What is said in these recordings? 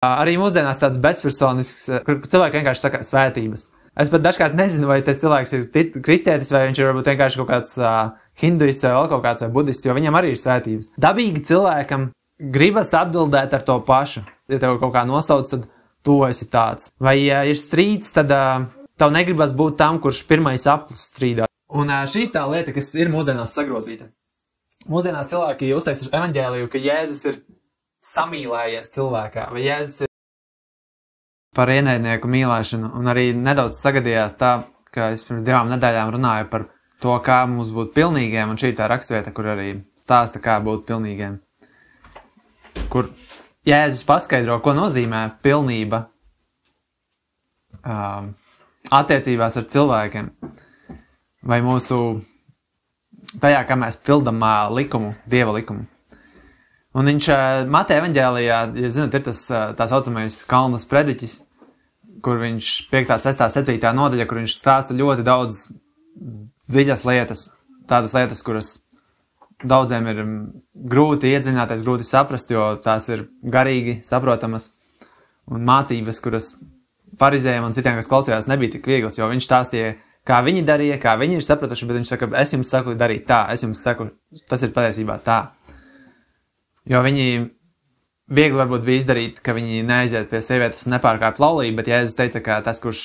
Arī mūsdienās tāds bezpersonisks, kur cilvēki vienkārši saka svētības. Es pat dažkārt nezinu, vai tas cilvēks ir kristietis, vai viņš ir varbūt vienkārši kaut kāds hinduists vai vēl kaut kāds vai budists, jo viņam arī ir svētības. Dabīgi cilvēkam gribas atbildēt ar to pašu. Ja tev kaut kā nosauc, tad tu esi tāds. Vai ja ir strīds, tad tev negribas būt tam, kurš pirmais aplus strīdā. Un šī tā lieta, kas ir mūsdienās sagrozīta. Mūsdienās cilvēki uztaisa evaņģēliju, ka Jēzus ir samīlējies cilvēkā, vai Jēzus ir par ienaidnieku mīlēšanu, un arī nedaudz sagadījās tā, ka es pirms 2 nedēļām runāju par to, kā mums būt pilnīgiem, un šī tā rakstvieta, kur arī stāsta, kā būt pilnīgiem. Kur Jēzus paskaidro, ko nozīmē pilnība attiecībās ar cilvēkiem, vai mūsu tajā, kā mēs pildam likumu, Dieva likumu. Un viņš Mateja evaņģēlijā, ja zinat, ir tas tā saucamais Kalnas prediķis, kur viņš 5., 6., 7. nodaļa, kur viņš stāsta ļoti daudz dziļas lietas, tādas lietas, kuras daudziem ir grūti iedziļināties, grūti saprast, jo tās ir garīgi saprotamas, un mācības, kuras farizējiem un citiem, kas klausījās, nebija tik vieglas, jo viņš stāstīja, kā viņi darīja, kā viņi ir sapratuši, bet viņš saka, es jums saku darīt tā, es jums saku, tas ir patiesībā tā. Jo viņi viegli varbūt bija izdarīt, ka viņi neaiziet pie sievietes un nepārkāp laulību, bet Jēzus teica, ka tas, kurš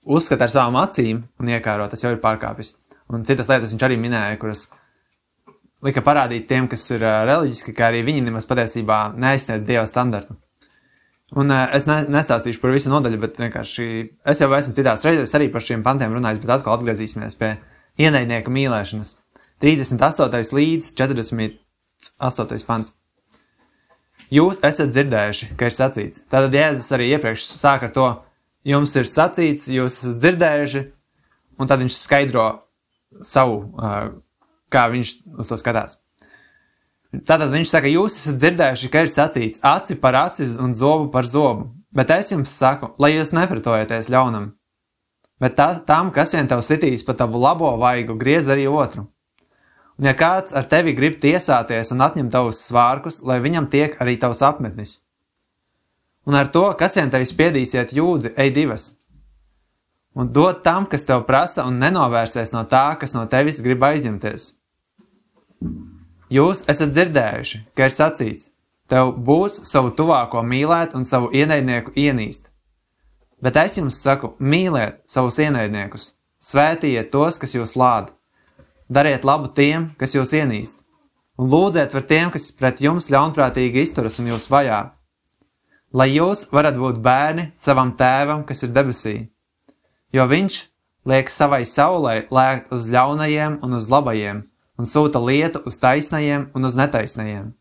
uzskata ar savām acīm un iekāro, tas jau ir pārkāpis. Un citas lietas viņš arī minēja, kuras lika parādīt tiem, kas ir reliģiski, ka arī viņi nemaz patiesībā neaizsniedz Dieva standartu. Un es nestāstīšu par visu nodaļu, bet vienkārši es jau esmu citās reizēs arī par šiem pantiem runājis, bet atkal atgriezīsimies pie ienaidnieku mīlēšanas. 38. līdz 48. pants. Jūs esat dzirdējuši, ka ir sacīts. Tātad Jēzus arī iepriekš sāk ar to, jums ir sacīts, jūs esat dzirdējuši, un tad viņš skaidro savu, kā viņš uz to skatās. Tātad viņš saka, jūs esat dzirdējuši, ka ir sacīts, aci par aci un zobu par zobu, bet es jums saku, lai jūs nepretojaties ļaunam. Bet tam, kas vien tev sitīs pa tavu labo vaigu, griez arī otru. Un ja kāds ar tevi grib tiesāties un atņem tavus svārkus, lai viņam tiek arī tavs apmetnis. Un ar to, kas vien tevi spiedīsiet jūdzi, ej 2. Un dod tam, kas tev prasa, un nenovērsies no tā, kas no tevis grib aizņemties. Jūs esat dzirdējuši, ka ir sacīts, tev būs savu tuvāko mīlēt un savu ienaidnieku ienīst. Bet es jums saku, mīliet savus ienaidniekus, svētījiet tos, kas jūs lāda. Dariet labu tiem, kas jūs ienīst, un lūdziet par tiem, kas pret jums ļaunprātīgi izturas un jūs vajā, lai jūs varat būt bērni savam tēvam, kas ir debesī, jo viņš liek savai saulei lēkt uz ļaunajiem un uz labajiem, un sūta lietu uz taisnajiem un uz netaisnajiem.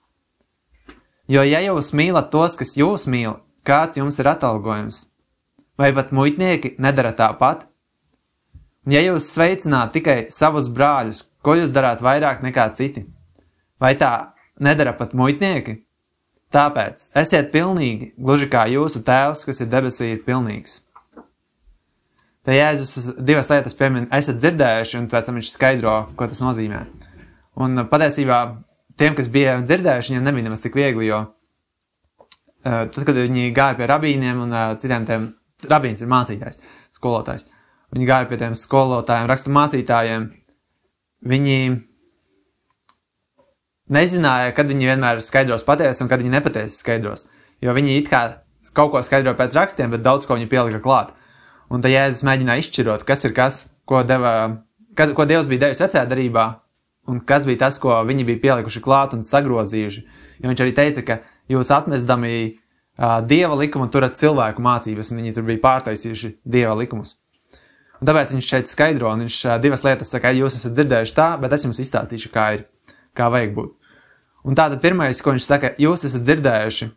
Jo ja jūs mīlat tos, kas jūs mīl, kāds jums ir atalgojums? Vai pat muitnieki nedara tāpat? Un ja jūs sveicināt tikai savus brāļus, ko jūs darāt vairāk nekā citi? Vai tā nedara pat muitnieki? Tāpēc esiet pilnīgi, gluži kā jūsu tēvs, kas ir debesī, ir pilnīgs. Te Jēzus 2 lietas piemin, esat dzirdējuši, un pēc tam viņš skaidro, ko tas nozīmē. Un patiesībā tiem, kas bija dzirdējuši, viņiem nebija nemaz tik viegli, jo tad, kad viņi gāja pie rabīniem un citiem tiem, rabīns ir mācītājs, skolotājs, viņi gāja pie tiem skolotājiem, rakstu mācītājiem, viņi nezināja, kad viņi vienmēr skaidros patiesi un kad viņi nepatiesi skaidros, jo viņi it kā kaut ko skaidro pēc rakstiem, bet daudz ko viņi pielika klāt. Un tad Jēzus mēģināja izšķirot, kas ir kas, ko Dievs bija devis vecajā darībā, un kas bija tas, ko viņi bija pielikuši klāt un sagrozījuši. Jo viņš arī teica, ka jūs atmestami Dieva likumu turat cilvēku mācības, un viņi tur bija pārtaisījuši Dieva likumus. Un tāpēc viņš šeit skaidro, un viņš 2 lietas saka, jūs esat dzirdējuši tā, bet es jums izstāstīšu, kā vajag būt. Un tātad pirmais, ko viņš saka, jūs esat dzirdējuši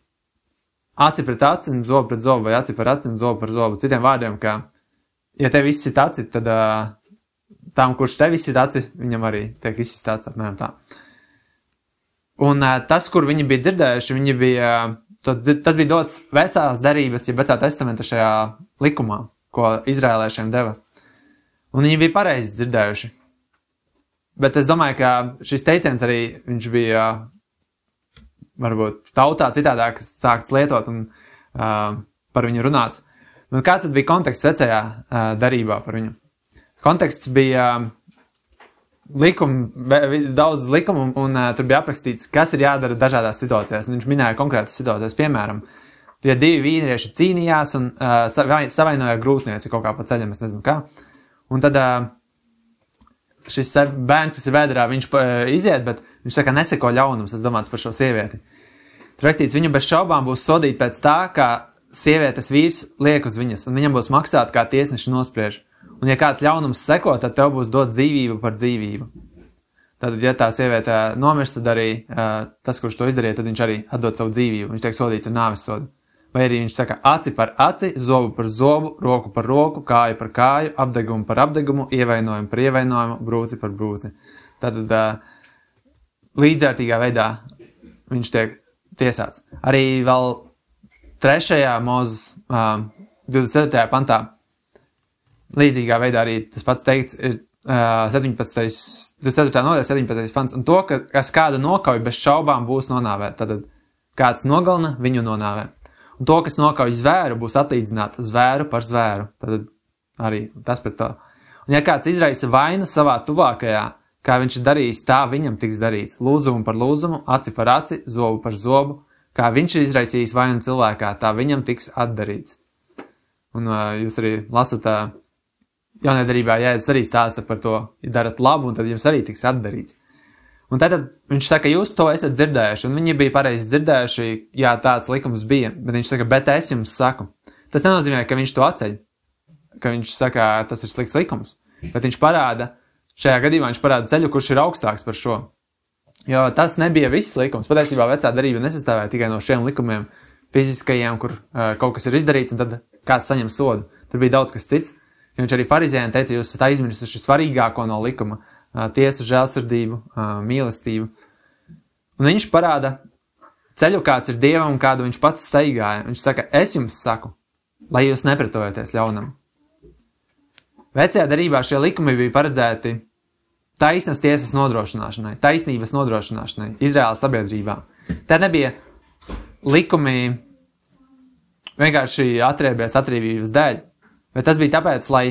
aci pret aci un zobu pret zobu, vai aci par aci un zobu par zobu. Citiem vārdiem, ka, ja tev izsit aci, tad tam, kurš tev izsit aci, viņam arī tiek izsit aci, apmēram tā. Un tas, kur viņi bija dzirdējuši, tas bija dots vecās darības, ja vecā testamenta šajā likumā, ko izrēlēšiem deva. Un viņi bija pareizi dzirdējuši. Bet es domāju, ka šis teiciens arī viņš bija varbūt tautā citādāk sākts lietot, un par viņu runāts. Un kāds tad bija konteksts vecajā darībā par viņu? Konteksts bija daudz likumu, un tur bija aprakstīts, kas ir jādara dažādās situācijās. Un viņš minēja konkrētas situācijas, piemēram, ja 2 vīrieši cīnījās un savainoja grūtnieci kaut kā pa ceļam, es nezinu kā. Un tad šis bērns, kas ir vēderā, viņš iziet, bet viņš saka, neseko ļaunums, es domāts par šo sievieti. Tur rakstīts, viņu bez šaubām būs sodīt pēc tā, kā sievietes vīrs liek uz viņas, un viņam būs maksāt, kā tiesneši nospriež. Un ja kāds ļaunums seko, tad tev būs dot dzīvību par dzīvību. Tad, ja tā sieviete nomirst, tad arī tas, kurš to izdarīja, tad viņš arī atdod savu dzīvību. Viņš tiek sodīts ar nāves sodu. Vai arī viņš saka aci par aci, zobu par zobu, roku par roku, kāju par kāju, apdegumu par apdegumu, ievainojumu par ievainojumu, brūci par brūci. Tad līdzvērtīgā veidā viņš tiek tiesāts. Arī vēl 3. Mūzes 24. pantā līdzīgā veidā arī tas pats teikts ir 24. nodaļa 17. pants. Un to, kas kādu nokauj bez šaubām būs nonāvēt. Tad kāds nogalina, viņu nonāvē. Un to, kas nokauj zvēru, būs atlīdzināta zvēru par zvēru. Tad arī tas pret to. Un ja kāds izraisa vainu savā tuvākajā, kā viņš ir darījis, tā viņam tiks darīts. Lūzumu par lūzumu, aci par aci, zobu par zobu. Kā viņš ir izraisījis vainu cilvēkā, tā viņam tiks atdarīts. Un jūs arī lasat jaunajā darbā, Jēzus arī stāsta par to, ja darat labu, un tad jums arī tiks atdarīts. Un tad viņš saka, jūs to esat dzirdējuši, un viņi bija pareizi dzirdējuši, jā, tāds likums bija, bet viņš saka, bet es jums saku. Tas nenozīmē, ka viņš to atceļ, ka viņš saka, tas ir slikts likums, bet viņš parāda, šajā gadījumā viņš parāda ceļu, kurš ir augstāks par šo. Jo tas nebija viss likums, patiesībā vecā darība nesastāvēja tikai no šiem likumiem fiziskajiem, kur kaut kas ir izdarīts, un tad kāds saņem sodu. Tur bija daudz kas cits, jo viņš arī farizējiem teica, jūs esat aizmirsuši svarīgāko no likuma, tiesu, žēlsirdību, mīlestību. Un viņš parāda ceļu, kāds ir Dievam un kādu viņš pats staigāja. Viņš saka, es jums saku, lai jūs nepretojaties ļaunam. Vecajā darībā šie likumi bija paredzēti taisnas tiesas nodrošināšanai, taisnības nodrošināšanai Izraēlas sabiedrībā. Tā nebija likumi vienkārši atriebies atriebības dēļ, bet tas bija tāpēc, lai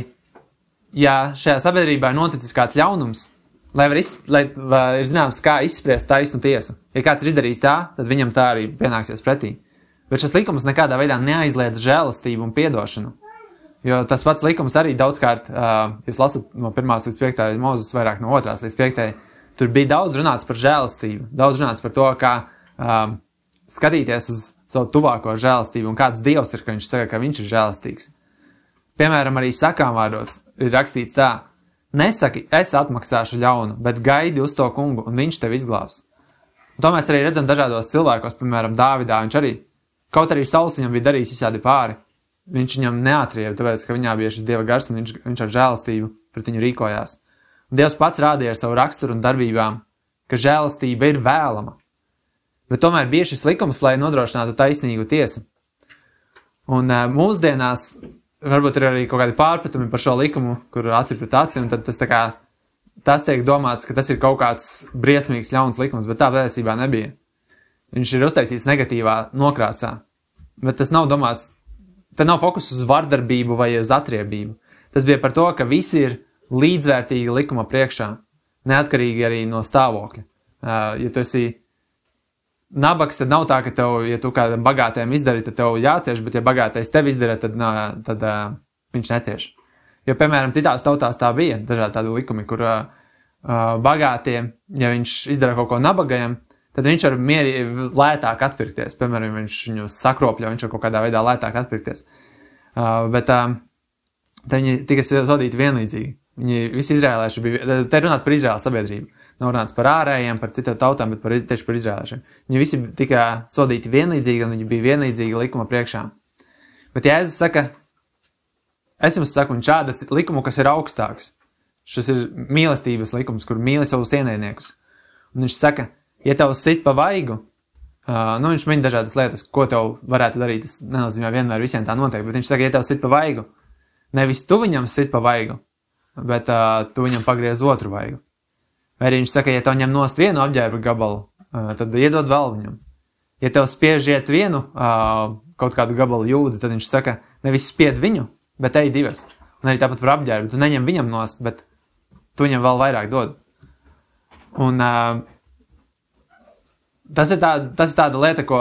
ja šajā sabiedrībā ir noticis kāds ļaunums, lai ir zināms, kā izspriest taisnu tiesu. Ja kāds ir izdarījis tā, tad viņam tā arī pienāksies pretī. Bet šis likums nekādā veidā neaizliedz žēlastību un piedošanu. Jo tas pats likums arī daudzkārt, jūs lasat no 1. līdz 5. Mūzes, vairāk no 2. līdz 5. Tur bija daudz runāts par žēlastību, daudz runāts par to, kā skatīties uz savu tuvāko žēlastību un kāds Dievs ir, ka viņš saka, ka viņš ir žēlastīgs. Piemēram, arī sakām vārdos ir rakstīts tā, nesaki, es atmaksāšu ļaunu, bet gaidi uz to kungu, un viņš tevi izglābs. Un to mēs arī redzam dažādos cilvēkos, piemēram, Dāvidā, viņš arī, kaut arī Sauls viņam bija darījis visādi pāri, viņš viņam neatrieva, tāpēc, ka viņā bija šis Dieva gars, un viņš ar žēlastību pret viņu rīkojās. Un Dievs pats rādīja ar savu raksturu un darbībām, ka žēlastība ir vēlama. Bet tomēr bija šis likums, lai nodrošinātu taisnīgu tiesu. Un mūsdienās varbūt ir arī kaut kādi pārpratumi par šo likumu, kur aci pret aci, un tad tas tiek domāts, ka tas ir kaut kāds briesmīgs ļauns likums, bet tā patiesībā nebija. Viņš ir uztaisīts negatīvā nokrāsā, bet tas nav domāts, te nav fokus uz vardarbību vai uz atriebību. Tas bija par to, ka visi ir līdzvērtīgi likuma priekšā, neatkarīgi arī no stāvokļa. Ja tu esi nabags, tad nav tā, ka tev, ja tu kādam bagātiem izdari, tad tev jācieš, bet ja bagātais tev izdara, tad viņš necieš. Jo, piemēram, citās tautās tā bija dažādi tādi likumi, kur bagātie, ja viņš izdara kaut ko nabagajam, tad viņš var lētāk atpirkties. Piemēram, viņš viņu sakropļo, viņš var kaut kādā veidā lētāk atpirkties. Bet tad viņi tika sodīti vienlīdzīgi. Viņi visi izrēlēši bija, te runāts par Izraēlas sabiedrību. Nav runāts par ārējiem, par citām tautām, bet tieši par izrēlēšiem. Viņi visi tika sodīti vienlīdzīgi, un viņi bija vienlīdzīgi likuma priekšā. Bet Jēzus saka, es jums saku, un šāda likumu, kas ir augstāks. Šis ir mīlestības likums, kur mīli savus ienaidniekus. Un viņš saka, ja tev sit pa vaigu, viņš min dažādas lietas, ko tev varētu darīt, tas nenozīmē vienmēr visiem tā notiek, bet viņš saka, ja tev sit pa vaigu, nevis tu viņam sit pa vaigu, bet tu viņam pagriez otru vaigu. Vai arī viņš saka, ja tev ņem nost vienu apģērba gabalu, tad iedod vēl viņam. Ja tev spiež iet vienu kaut kādu gabalu jūdi, tad viņš saka, nevis spied viņu, bet ej divas. Un arī tāpat par apģērbu. Tu neņem viņam nost, bet tu viņam vēl vairāk dod. Un tas ir tāda lieta, ko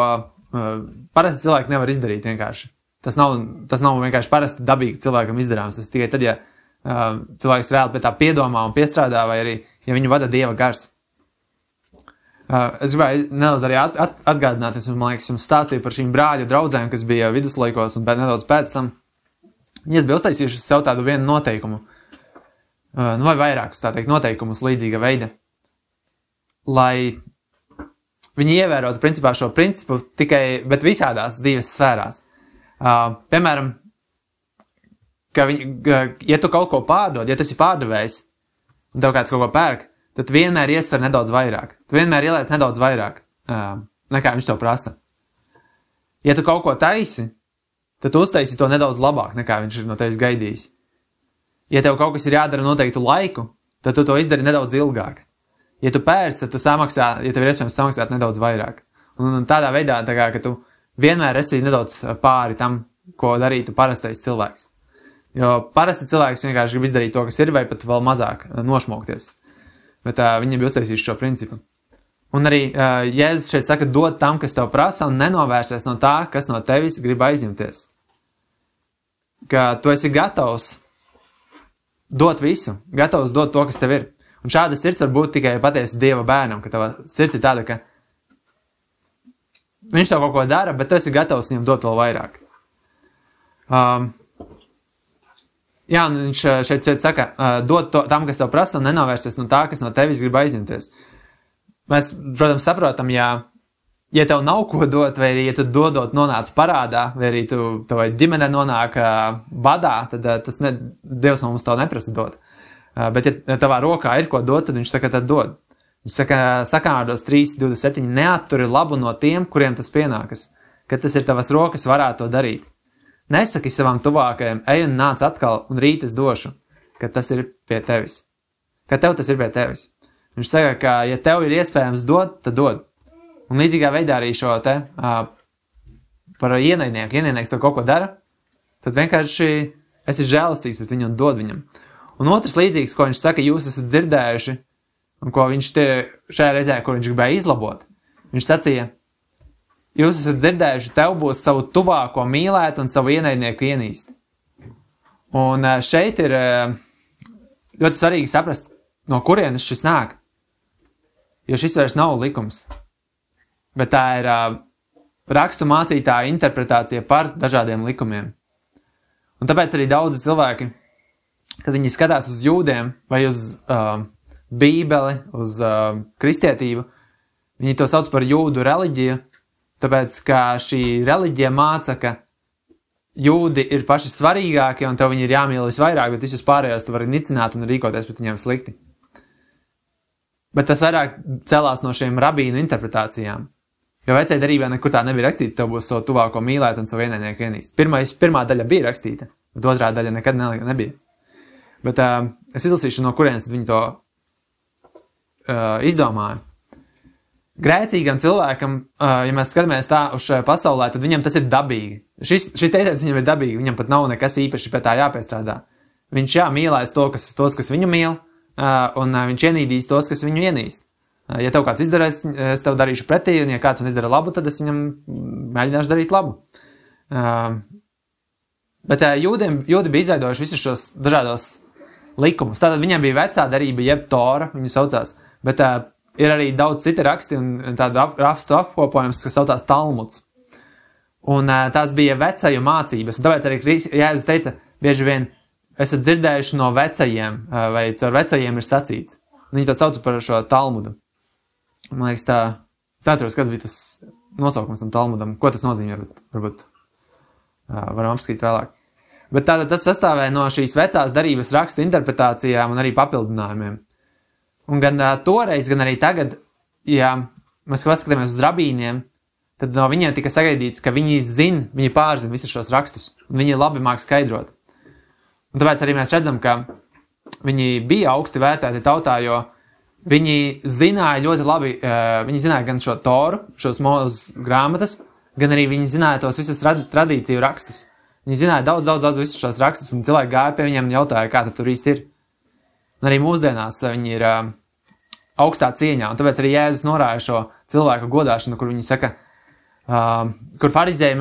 parasti cilvēki nevar izdarīt vienkārši. Tas nav vienkārši parasti dabīgi cilvēkam izdarāms. Tas tikai tad, ja cilvēks reāli pie tā piedomā un piestrādā, vai arī, ja viņu vada Dieva gars. Es gribēju nedaudz arī atgādināt, man liekas, jums stāstīju par šīm brāļu draudzēm, kas bija viduslaikos un nedaudz pēc tam. Viņas bija uztaisījuši sev tādu vienu noteikumu, vai vairākus, tā teikt, noteikumus līdzīga veida, lai viņi ievērotu principā šo principu tikai, bet visādās dzīves sfērās. Piemēram, ja tu kaut ko pārdod, ja tu esi pārdevējs un tev kāds kaut ko pērk, tad vienmēr iesver nedaudz vairāk. Tu vienmēr ieliec nedaudz vairāk, nekā viņš to prasa. Ja tu kaut ko taisi, tad tu uztaisi to nedaudz labāk, nekā viņš ir no tevis gaidījis. Ja tev kaut kas ir jādara noteiktu laiku, tad tu to izdari nedaudz ilgāk. Ja tu pērc, tad tu samaksā, ja tev ir iespējams samaksāt nedaudz vairāk. Un tādā veidā, tā kā, ka tu vienmēr esi nedaudz pāri tam, ko darītu parastais cilvēks. Jo parasti cilvēks vienkārši grib izdarīt to, kas ir, vai pat vēl mazāk nošmokties. Bet viņiem bija uztaisījuši šo principu. Un arī Jēzus šeit saka, dod tam, kas tev prasa, un nenovērsies no tā, kas no tevis grib aizņemties. Ka tu esi gatavs dot visu, gatavs dot to, kas tev ir. Un šāda sirds var būt tikai patiesi Dieva bērnam, ka tava sirds ir tāda, ka viņš tev kaut ko dara, bet tu esi gatavs viņam dot vēl vairāk. Jā, un viņš šeit saka, dod tam, kas tev prasa, un nenovērsies no tā, kas no tevis grib aizņemties. Mēs, protams, saprotam, ja tev nav ko dot, vai arī, ja tu dodot nonāc parādā, vai arī tavai ģimene nonāk badā, tad Dievs no mums to neprasa dot. Bet, ja tavā rokā ir ko dot, tad viņš saka, tad dod. Viņš saka, Sakārdos 3:27, neatturi labu no tiem, kuriem tas pienākas, kad tas ir tavas rokas varētu to darīt. Nesaki savam tuvākajam, ej un nāc atkal, un rīt es došu, kad tas ir pie tevis. Kad tev tas ir pie tevis. Viņš saka, ka, ja tev ir iespējams dot, tad dod. Un līdzīgā veidā arī šo te par ienaidnieku. Ienaidnieks to kaut ko dara, tad vienkārši esi žēlastīgs pret viņu un dod viņam. Un otrs līdzīgs, ko viņš saka, jūs esat dzirdējuši, un ko viņš šajā reizē, ko viņš gribēja izlabot. Viņš sacīja, jūs esat dzirdējuši, tev būs savu tuvāko mīlēt un savu ienaidnieku ienīst. Un šeit ir ļoti svarīgi saprast, no kurienes šis nāk. Jo šis vairs nav likums. Bet tā ir rakstu mācītāja interpretācija par dažādiem likumiem. Un tāpēc arī daudzi cilvēki, kad viņi skatās uz jūdiem vai uz Bībeli, uz kristietību, viņi to sauc par jūdu reliģiju, tāpēc, ka šī reliģija māca, ka jūdi ir paši svarīgākie un tev viņi ir jāmīl visvairāk, bet visus pārējos tu vari nicināt un rīkoties pret viņiem slikti. Bet tas vairāk celās no šiem rabīnu interpretācijām. Jo vecajā darībā nekur tā nebija rakstīts, tev būs savu tuvāko mīlēt un savu ienaidnieku ienīst. Pirmā daļa bija rakstīta, bet otrā daļa nekad nebija. Bet es izlasīšu, no kurienes viņi to izdomāja. Grēcīgam cilvēkam, ja mēs skatāmies tā uz šajā pasaulē, tad viņam tas ir dabīgi. Šis teiciens viņam ir dabīgi, viņam pat nav nekas īpaši pie tā jāpiestrādā. Viņš mīlēs tos, kas viņu mīl, un viņš ienīdīs tos, kas viņu ienīst. Ja tev kāds izdarēs, es tev darīšu pretī, un ja kāds man izdara labu, tad es viņam mēģināšu darīt labu. Bet jūdi bija izveidojuši visus šos dažādos likumus. Tātad viņiem bija vecā darība, jeb Tora, viņu saucās, bet ir arī daudz citi raksti un tādu rakstu apkopojums, kas saucās Talmuds. Un tās bija vecaju mācības, un tāpēc arī Jēzus teica, bieži vien esat dzirdējuši no vecajiem, vai caur vecajiem ir sacīts. Un viņi to sauca par šo Talmudu. Man liekas tā, es neatceros, kāds bija tas nosaukums tam Talmudam, ko tas nozīmē, bet varbūt varam apskatīt vēlāk. Bet tātad tas sastāvēja no šīs vecās darības rakstu interpretācijām un arī papildinājumiem. Un gan toreiz, gan arī tagad, ja mēs paskatāmies uz rabīniem, tad no viņiem tika sagaidīts, ka viņi pārzina visus šos rakstus, un viņi labi māk skaidrot. Un tāpēc arī mēs redzam, ka viņi bija augsti vērtēti tautā, jo viņi zināja ļoti labi, viņi zināja gan šo Toru, šos mūzes grāmatas, gan arī viņi zināja tos visas tradīciju rakstus. Viņi zināja daudz visus šos rakstus, un cilvēki gāja pie viņiem un jautāja, kā tad tur īsti ir. Un arī mūsdienās viņi ir augstā cieņā, un tāpēc arī Jēzus norāja šo cilvēku godāšanu, kur viņi saka, kur farizēji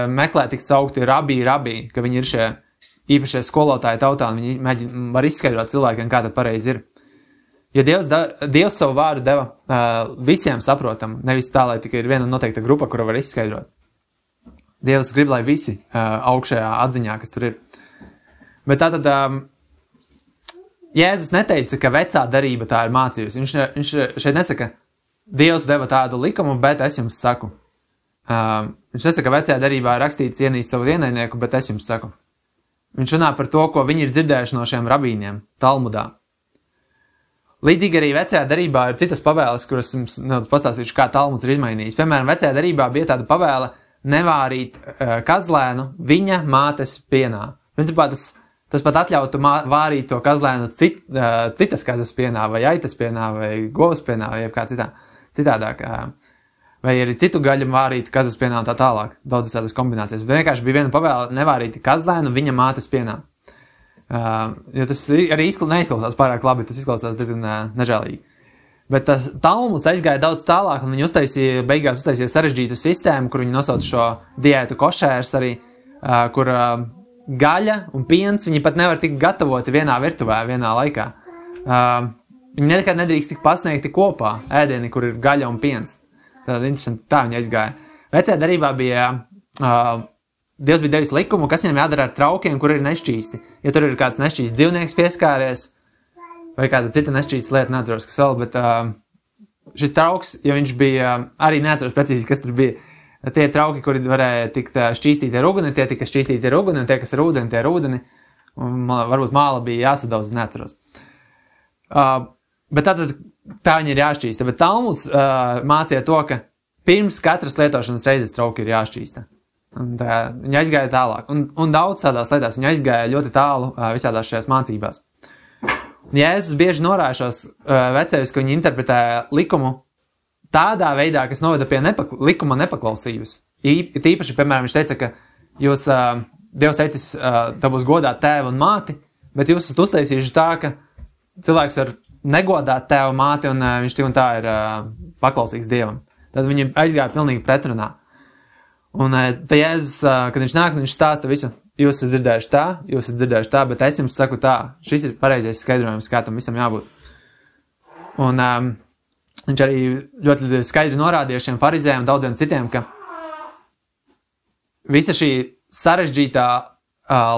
meklē tikt saukti rabī, ka viņi ir šie īpašie skolotāji tautā, un viņi var izskaidrot cilvēkiem, kā tad pareizi ir. Jo Dievs savu vārdu deva visiem saprotam, nevis tā, lai tikai ir viena noteikta grupa, kura var izskaidrot. Dievs grib, lai visi augšējā atziņā, kas tur ir. Bet tātad Jēzus neteica, ka vecā darība tā ir mācījusi. Viņš šeit nesaka, Dievs deva tādu likumu, bet es jums saku. Viņš nesaka, ka vecajā darībā ir rakstīts cienīt savu ienaidnieku, bet es jums saku. Viņš runā par to, ko viņi ir dzirdējuši no šiem rabīniem, Talmudā. Līdzīgi arī vecajā darībā ir citas pavēles, kuras jums pastāstīšu, kā Talmuds ir izmainījis. Piemēram, vecajā darībā bija tāda pavēle nevārīt kazlēnu viņa mātes pienā. Principā tas pat atļautu vārīt to kazlēnu citas kazas pienā, vai aitas pienā, vai govs pienā, vai kā citādāk. Vai arī citu gaļu vārīt kazas pienā un tā tālāk. Daudzas tādas kombinācijas. Bet vienkārši bija viena pavēle nevārīt kazlēnu viņa mātes pienā. Jo tas arī neizklausās pārāk labi, tas izklausās diezgan nežēlīgi. Bet tas Talmuds aizgāja daudz tālāk, un viņi beigās uztaisīja sarežģītu sistēmu, kur viņi nosauca šo diētu košērs arī, kur gaļa un piens, viņi pat nevar tikt gatavoti vienā virtuvē, vienā laikā. Viņi nekad nedrīkst tik pasniegti kopā ēdieni, kur ir gaļa un piens. Tad interesanti, tā viņi aizgāja. Vecajā darībā bija, Dievs bija devis likumu, kas viņam jādara ar traukiem, kur ir nešķīsti. Ja tur ir kāds nešķīsts dzīvnieks pieskāries, vai kāda cita nešķīsta lieta, neatceros, kas vēl, bet šis trauks, ja viņš bija, arī neatceros precīzi, kas tur bija, tie trauki, kuri varēja tikt šķīstīti ar uguni, tie tika šķīstīti ar uguni, un tie, kas ar ūdeni, tie ar ūdeni, un varbūt māla bija jāsadaudz, neatceros. Bet tā viņi ir jāšķīsta, bet Talmuds mācīja to, ka pirms katras lietošanas reizes trauki ir jāšķīsta. Un viņi aizgāja tālāk, un daudz tādās lietās viņi aizgāja ļoti tālu visādās šajās mācībās. Jēzus bieži norāja šos vecējus, ka viņi interpretēja likumu tādā veidā, kas noveda pie likuma nepaklausības. Tīpaši, piemēram, viņš teica, ka Dievs teicis, tev būs godāt tēvu un māti, bet jūs esat uztaisījuši tā, ka cilvēks var negodāt tēvu māti, un viņš tik un tā ir paklausīgs Dievam. Tad viņi aizgāja pilnīgi pretrunā. Un te Jēzus, kad viņš nāk, viņš stāsta visu, jūs esat dzirdējuši tā, bet es jums saku tā, šis ir pareizais skaidrojums, kā tam visam jābūt. Un viņš arī ļoti skaidri norādīja šiem farizējiem un daudziem citiem, ka visa šī sarežģītā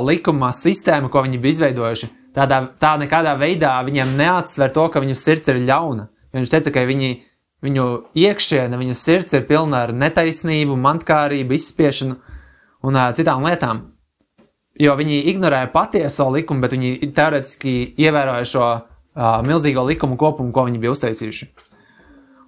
likuma sistēma, ko viņi bija izveidojuši, tā nekādā veidā viņiem neatsver to, ka viņu sirds ir ļauna. Viņš teica, ka viņu iekšiene, viņu sirds ir pilna ar netaisnību, mantkārību, izspiešanu un citām lietām. Jo viņi ignorēja patieso likumu, bet viņi teoretiski ievēroja šo milzīgo likumu kopumu, ko viņi bija uztaisījuši.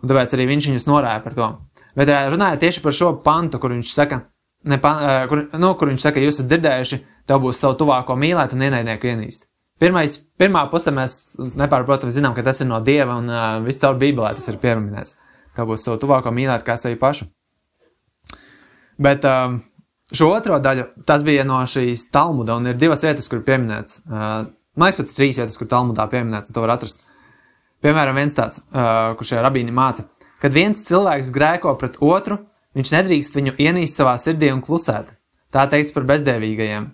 Un tāpēc arī viņš viņus norāja par to. Bet runāja tieši par šo pantu, kur viņš saka, kur viņš saka, jūs esat dzirdējuši, tev būs savu tuvāko mīlēt un ienaidnieku ienīst. Pirmā puse mēs nepārprotami zinām, ka tas ir no Dieva un viss caur Bībelē tas ir pieminēts. Tev būs savu tuvāko mīlēt kā sevi pašu. Bet šo otro daļu, tas bija no šīs Talmuda, un ir divas vietas, kur pieminēts. Man liekas, pat 3 vietas, kur Talmudā pieminēts, un to var atrast. Piemēram, viens tāds, kur šie rabīni māca, kad viens cilvēks grēko pret otru, viņš nedrīkst viņu ienīst savā sirdī un klusēt. Tā teikts par bezdēvīgajiem.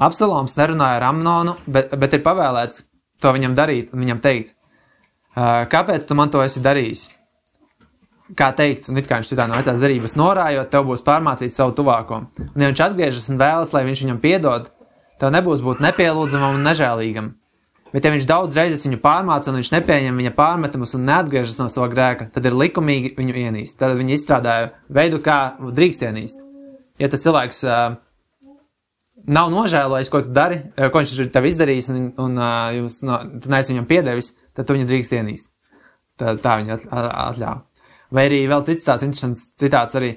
Absaloms nerunāja ar Amnonu, bet ir pavēlēts to viņam darīt un viņam teikt, kāpēc tu man to esi darījis? Kā teikts, un it kā viņš citā no vecās darības norājot, tev būs pārmācīt savu tuvāko. Un ja viņš atgriežas un vēlas, lai viņš viņam piedod, tev nebūs būt nepielūdzamam un nežēlīgam. Bet ja viņš daudz reizes viņu pārmāca un viņš nepieņem viņa pārmetumus un neatgriežas no sava grēka, tad ir likumīgi viņu ienīst. Tad viņi izstrādāja veidu, kā drīkst ienīst. Ja tas cilvēks nav nožēlojis, ko tu dari, ko viņš ir tev izdarījis, un tu neesi viņam piedevis, tad tu viņu drīkst ienīst. Tā viņa atļāva. Vai arī vēl cits tāds interesants citāts arī.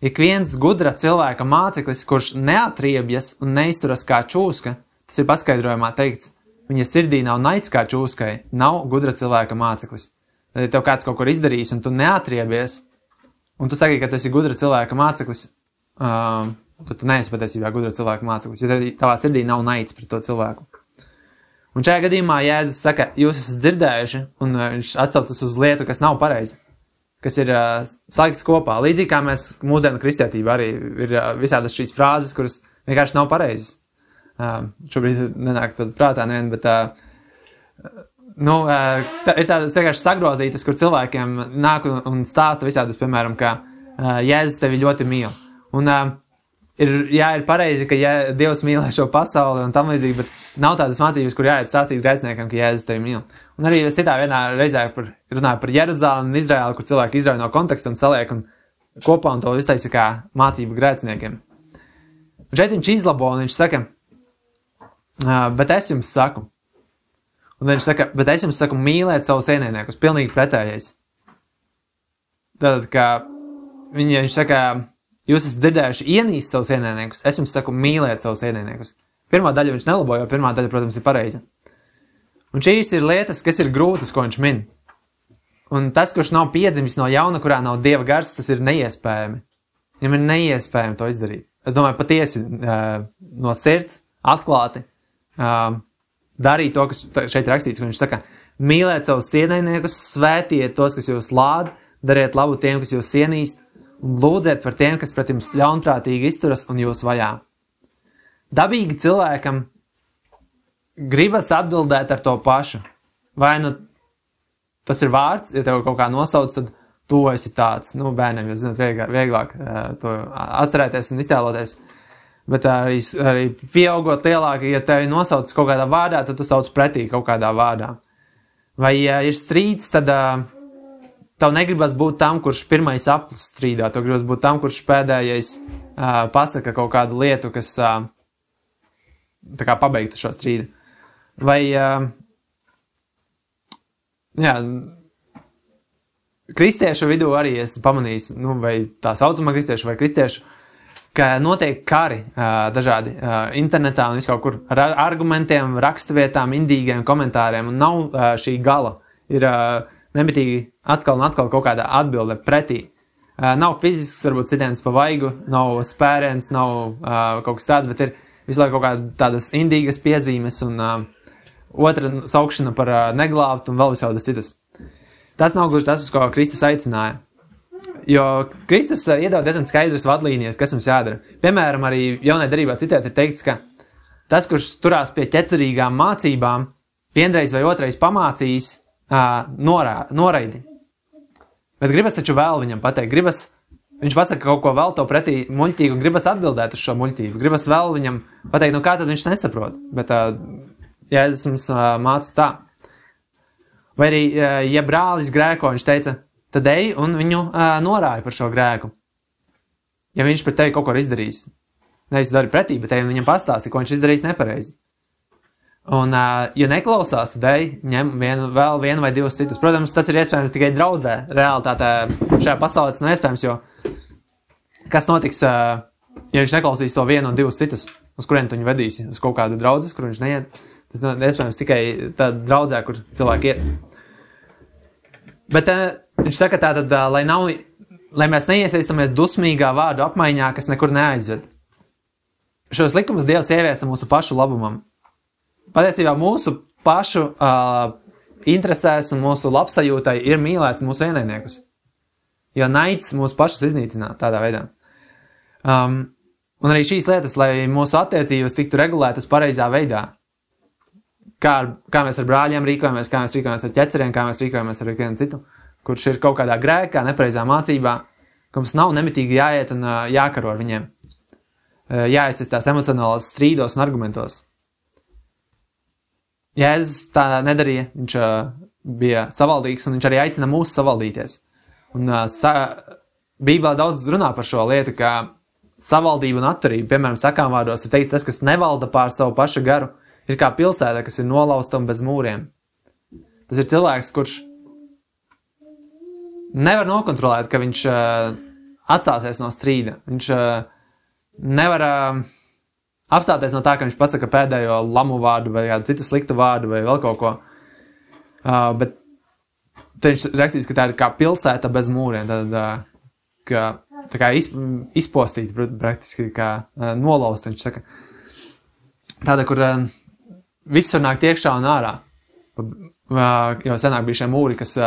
Ik viens gudra cilvēka māceklis, kurš neatriebjas un neizturas kā čūska, tas ir paskaidrojumā teikts, viņa sirdī nav naids kā čūskai, nav gudra cilvēka māceklis. Tad, ja tev kāds kaut kur izdarījis un tu neatriebies un tu saki, ka tu esi gudra cilvēka māceklis, tad tu neesi patiesībā gudra cilvēka māceklis, ja tavā sirdī nav naids pret to cilvēku. Un šajā gadījumā Jēzus saka, jūs esat dzirdējuši, un viņš atsaucas uz lietu, kas nav pareizi, kas ir salikts kopā. Līdzīgi kā mēs mūsdienu kristietība arī ir visādas šīs frāzes, kuras vienkārši nav pareizas. Šobrīd nenāk tad prātā nevien, bet ir tādas vienkārši sagrozītas, kur cilvēkiem nāk un stāsta visādas, piemēram, ka Jēzus tevi ļoti mīl. Un ir pareizi, ka Dievs mīlē šo pasauli un tam līdzīgi, bet nav tādas mācības, kur jāiet stāstīt grēciniekam, ka Jēzus tevi mīl. Un arī es citā vienā reizē runāju par Jeruzāli un Izraēlu, kur cilvēki izrauj no konteksta un saliek un kopā un to iztaisa kā mācību grēciniekiem. Un šeit viņš izlabo un viņš saka, bet es jums saku. Un viņš saka, bet es jums saku mīlēt savus ienaidniekus, pilnīgi pretējais. Tātad, ka viņš saka, jūs esat dzirdējuši ienīst savus ienaidniekus, es jums saku mīlēt savus ienaidniekus. Pirmā daļa viņš nelabo, jo pirmā daļa, protams, ir pareiza. Un šīs ir lietas, kas ir grūtas, ko viņš min. Un tas, kurš nav piedzimis no jauna, kurā nav Dieva gars, tas ir neiespējami. Viņam ir neiespējami to izdarīt. Es domāju, patiesi no sirds, atklāti, darīt to, kas šeit rakstīts, ka viņš saka, mīlēt savus ienaidniekus, svētiet tos, kas jūs lād, dariet labu tiem, kas jūs ienīst, un lūdziet par tiem, kas pret jums ļaunprātīgi izturas un jūs vajā. Dabīgi cilvēkam gribas atbildēt ar to pašu. Vai nu tas ir vārds, ja tev kaut kā nosauc, tad tu esi tāds, bērniem, jūs zināt, vieglāk to atcerēties un iztēloties. Bet arī pieaugot lielāk, ja tevi nosauc kaut kādā vārdā, tad tu sauc pretī kaut kādā vārdā. Vai ja ir strīds, tad tev negribas būt tam, kurš pirmais apklus strīdā, tev gribas būt tam, kurš pēdējais pasaka kaut kādu lietu, kas tā kā pabeigtu šo strīdu. Vai, kristiešu vidū arī es pamanījis, vai tā saucamā kristiešu vai kristiešu, ka notiek kari dažādi internetā un viskaut kur ar argumentiem, rakstvietām, indīgiem komentāriem, un nav šī gala. Ir nemitīgi atkal un atkal kaut kāda atbilde pretī. Nav fizisks, varbūt sitiens pa vaigu, nav spēriens, nav kaut kas tāds, bet ir visu laiku kaut kāda tādas indīgas piezīmes un otra saukšana par neglābtu un vēl visādas citas. Tas nav gluži tas, uz ko Kristus aicināja. Jo Kristus iedod diezgan skaidras vadlīnijas, kas mums jādara. Piemēram, arī jaunai darībā citēt ir teikts, ka tas, kurš turās pie ķecerīgām mācībām, vienreiz vai otrais pamācīs, noraidi. Bet gribas taču vēl viņam pateikt, viņš pasaka kaut ko vēl to pretī muļķīgu un gribas atbildēt uz šo muļķību. Gribas vēl viņam pateikt, kā tad viņš nesaprot. Bet Jēzus mums māca tā. Vai arī, ja brālis grēko, viņš teica, tad ej un viņu norāja par šo grēku. Ja viņš pret tevi kaut ko izdarīs, nevis dari pretī, bet ej un viņam pastāsti, ko viņš izdarīs nepareizi. Un, ja neklausās, tad ej, ņem vēl vienu vai divus citus. Protams, tas ir iespējams tikai draudzē. Realitātē šajā pasaulē tas nav iespējams, jo kas notiks, ja viņš neklausīs to vienu un divus citus, uz kuriem tu viņu vedīsi? Uz kaut kādu draudzes, kur viņš neiet? Tas nav iespējams tikai tādā draudzē, kur cilvēki iet. Bet viņš saka tātad, lai mēs neiesaistamies dusmīgā vārdu apmaiņā, kas nekur neaizved. Šos likumus Dievs ieviesa mūsu pašu labumam. Patiesībā mūsu pašu interesēs un mūsu labsajūtai ir mīlēts mūsu ienaidniekus. Jo naids mūsu pašus iznīcināt tādā veidā. Un arī šīs lietas, lai mūsu attiecības tiktu regulētas pareizā veidā. Kā mēs ar brāļiem rīkojamies, kā mēs rīkojamies ar ķeceriem, kā mēs rīkojamies ar vienu citu, kurš ir kaut kādā grēkā, nepareizā mācībā, ka mums nav nemitīgi jāiet un jākaro ar viņiem. Jāiesaistās emocionālos strīdos un argumentos. Jēzus tā nedarīja, viņš bija savaldīgs un viņš arī aicina mūs savaldīties. Un Bībelē daudz runā par šo lietu, kā savaldība un atturība. Piemēram, sakām vārdos ir teikt, tas, kas nevalda pār savu pašu garu, ir kā pilsēta, kas ir nolausta un bez mūriem. Tas ir cilvēks, kurš nevar nokontrolēt, ka viņš atstāsies no strīda. Viņš nevar apstāties no tā, ka viņš pasaka pēdējo lamu vārdu vai kādu citu sliktu vārdu vai vēl kaut ko. Bet te viņš rakstīts, ka tā ir kā pilsēta bez mūriem. Tad tā kā izpostīt, praktiski kā nolaust, viņš saka. Tāda, kur viss var nākt iekšā un ārā. Jo senāk bija šie mūri, kas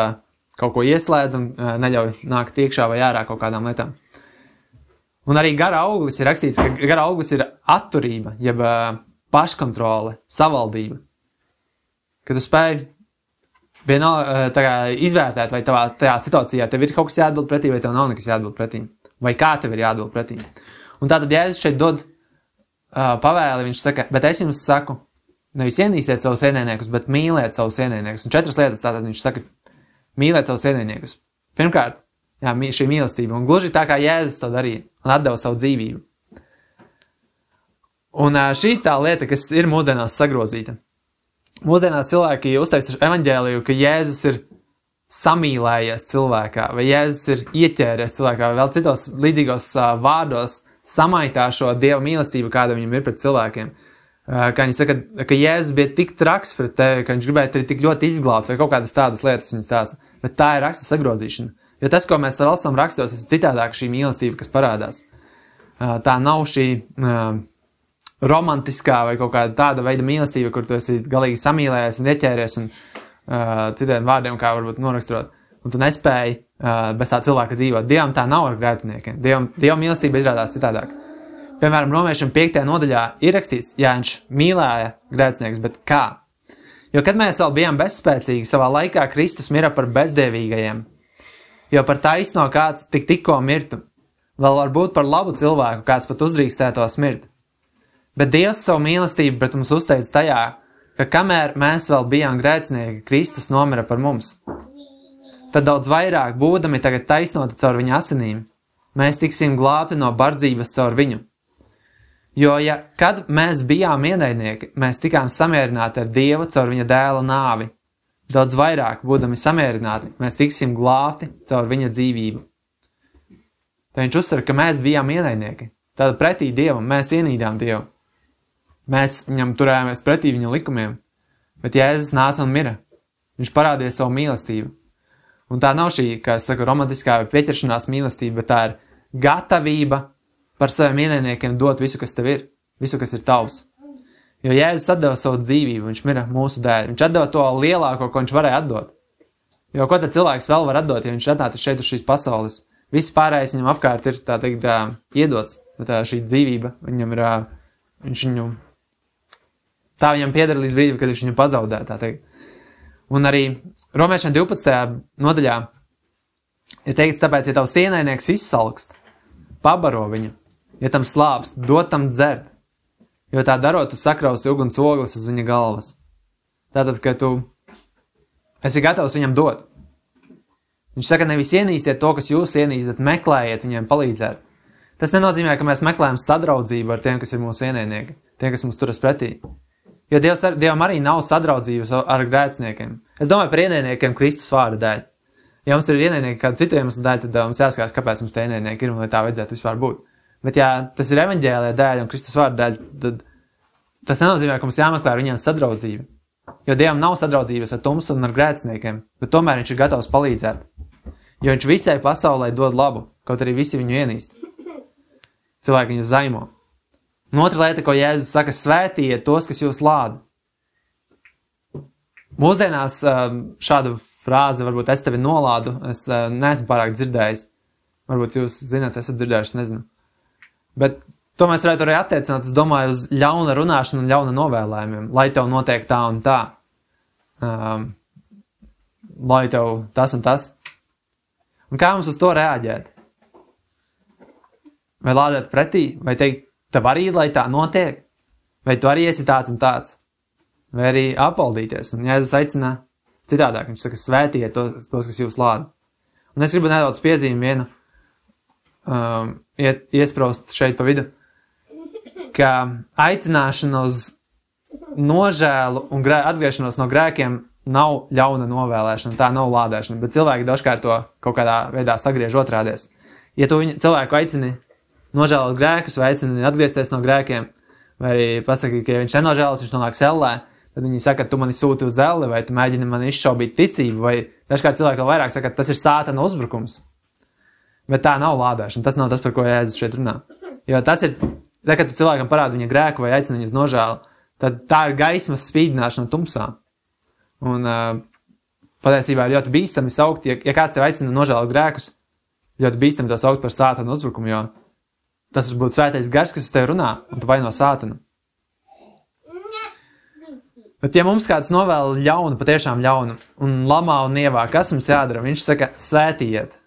kaut ko ieslēdz un neļauj nākt iekšā vai ārā kaut kādām lietām. Un arī gara auglis ir rakstīts, ka gara auglis ir atturība, jeb paškontrole, savaldība. Kad tu spēj izvērtēt, vai tajā situācijā tev ir kaut kas jāatbild pretī, vai tev nav nekas jāatbild pretī. Vai kā tev ir jāatbild pretī. Un tātad Jēzus šeit dod pavēli, viņš saka, bet es jums saku, nevis ienīstiet savus ienaidniekus, bet mīliet savus ienaidniekus. Un 4 lietas tātad viņš saka, mīliet savus ienaidniekus. Pirmkārt, šī mīlestība. Un gluži tā kā Jēzus to darīja un atdeva savu dzīvību. Un šī tā lieta, kas ir mūsdienās sagrozīta. Mūsdienās cilvēki uztaisa evaņģēliju, ka Jēzus ir samīlējies cilvēkā, vai Jēzus ir ieķēries cilvēkā, vai vēl citos līdzīgos vārdos samaitā šo Dieva mīlestību, kāda viņam ir pret cilvēkiem. Kā viņi saka, ka Jēzus bija tik traks pret tevi, ka viņš gribēja tevi tik ļoti izglābt, vai kaut kādas tādas lietas viņas stāsta. Bet tā ir raksta sagrozīšana. Jo tas, ko mēs lasām rakstos, tas ir citādāk šī mīlestība, kas parādās. Tā nav šī romantiskā vai kaut kāda tāda veida mīlestība, kur tu esi galīgi samīlējies un ieķēries un citiem vārdiem, kā varbūt noraksturot. Un tu nespēji bez tā cilvēka dzīvot. Dievam tā nav ar grēciniekiem. Dieva mīlestība izrādās citādāk. Piemēram, Romiešiem 5. nodaļā ir rakstīts, ja viņš mīlēja grēcinieks, bet kā? Jo kad mēs vēl bijām bezspēcīgi, savā laikā Kristus mira par bezdievīgajiem. Jo par taisno kāds tikko mirtu. Vēl varbūt par labu cilvēku kāds pat uzdrīkstētos mirt. Bet Dievs savu mīlestību pret mums uzteica tajā, ka kamēr mēs vēl bijām grēcinieki, Kristus nomira par mums. Tad daudz vairāk, būdami tagad taisnoti caur viņa asinīm, mēs tiksim glābti no bardzības caur viņu. Jo, ja kad mēs bijām ienaidnieki, mēs tikām samierināti ar Dievu caur viņa dēla nāvi, daudz vairāk, būdami samierināti, mēs tiksim glābti caur viņa dzīvību. Tad viņš uzsver, ka mēs bijām ienaidnieki. Tātad pretī Dievam, mēs ienīdām Dievu. Mēs viņam turējāmies pretī viņa likumiem, bet Jēzus nāca un mira. Viņš parādīja savu mīlestību. Un tā nav šī, kā es saku, romantiskā vai pieķeršanās mīlestība, bet tā ir gatavība par saviem ienaidniekiem dot visu, kas tev ir, visu, kas ir tavs. Jo Jēzus atdeva savu dzīvību, viņš mira mūsu dēļ. Viņš atdeva to lielāko, ko viņš varēja atdot. Jo ko tad cilvēks vēl var atdot, ja viņš atnāca šeit uz šīs pasaules? Viss pārējais viņam apkārt ir, tā teikt, iedots, bet šī dzīvība viņam ir, tā viņam pieder līdz brīdim, kad viņš viņu pazaudē, tā teikt. Un arī Romiešiem 12. nodaļā ir teikts, tāpēc, ja tavs ienaidnieks izsalkst, pabaro viņu, ja tam slāpst, dod tam dzert, jo tā darot, tu sakrausi uguns ogles uz viņa galvas. Tātad, ka tu esi gatavs viņam dot. Viņš saka, nevis ienīstiet to, kas jūs ienīstat, meklējiet viņiem palīdzēt. Tas nenozīmē, ka mēs meklējam sadraudzību ar tiem, kas ir mūsu ienaidnieki, tiem, kas mums turas pretī. Jo Dievam arī nav sadraudzības ar grēciniekiem. Es domāju par ienaidniekiem Kristus vārda dēļ. Ja mums ir ienaidnieki kādu citu iemeslu dēļ, tad mums jāskatās, kāpēc mums tie ienaidnieki ir un vai tā vajadzētu vispār būt. Bet ja tas ir evaņģēlija dēļ un Kristus vārda dēļ, tad tas nenozīmē, ka mums jāmeklē ar viņiem sadraudzība. Jo Dievam nav sadraudzības ar tumsu un ar grēciniekiem, bet tomēr viņš ir gatavs palīdzēt. Jo viņš visai pasaulē dod labu, kaut arī visi viņu ienīst. Cilvēki viņu zaimo. Un otra lieta, ko Jēzus saka, svētījiet tos, kas jūs lāda. Mūsdienās šādu frāzi, varbūt es tevi nolādu, es neesmu pārāk dzirdējis. Varbūt jūs zināt, esat dzirdējuši, nezinu. Bet to mēs varētu arī attiecināt, es domāju, uz ļauna runāšanu un ļauna novēlējumiem. Lai tev notiek tā un tā. Lai tev tas un tas. Un kā mums uz to reaģēt? Vai lādēt pretī? Vai teikt, tev arī, lai tā notiek? Vai tu arī esi tāds un tāds? Vai arī apvaldīties? Un Jēzus aicina citādāk. Viņš saka, svētījiet tos, kas jūs lāda. Un es gribu nedaudz piezīmi vienu iespraust šeit pa vidu, ka aicināšana uz nožēlu un atgriešanos no grēkiem nav ļauna novēlēšana, tā nav lādēšana, bet cilvēki dažkārt to kaut kādā veidā sagriež otrādies. Ja tu cilvēku aicini nožēlot grēkus, vai aicini atgriezties no grēkiem, vai arī pasaki, ka ja viņš nenožēlos, viņš nonāk sellē, tad viņi saka, tu mani sūti uz elli, vai tu mēģini mani izšaubīt ticību, vai dažkārt cilvēki vēl vairāk saka, tas ir sātana uzbrukums. Bet tā nav lādēšana, tas nav tas, par ko Jēzus šeit runā. Jo tas ir, tad, kad tu cilvēkam parādi viņa grēku vai aicina viņu uz nožēlu, tad tā ir gaismas spīdināšana tumsā. Un patiesībā ir ļoti bīstami saukt, ja kāds tev aicina nožēlot grēkus, ļoti bīstami to saukt par sātanu uzbrukumu, jo tas būtu svētais gars, kas uz tevi runā, un tu vaino sātanu. Bet ja mums kāds novēl ļaunu, patiešām ļaunu, un lamā un nievā, kas mums jādara? Viņš saka, svētījiet.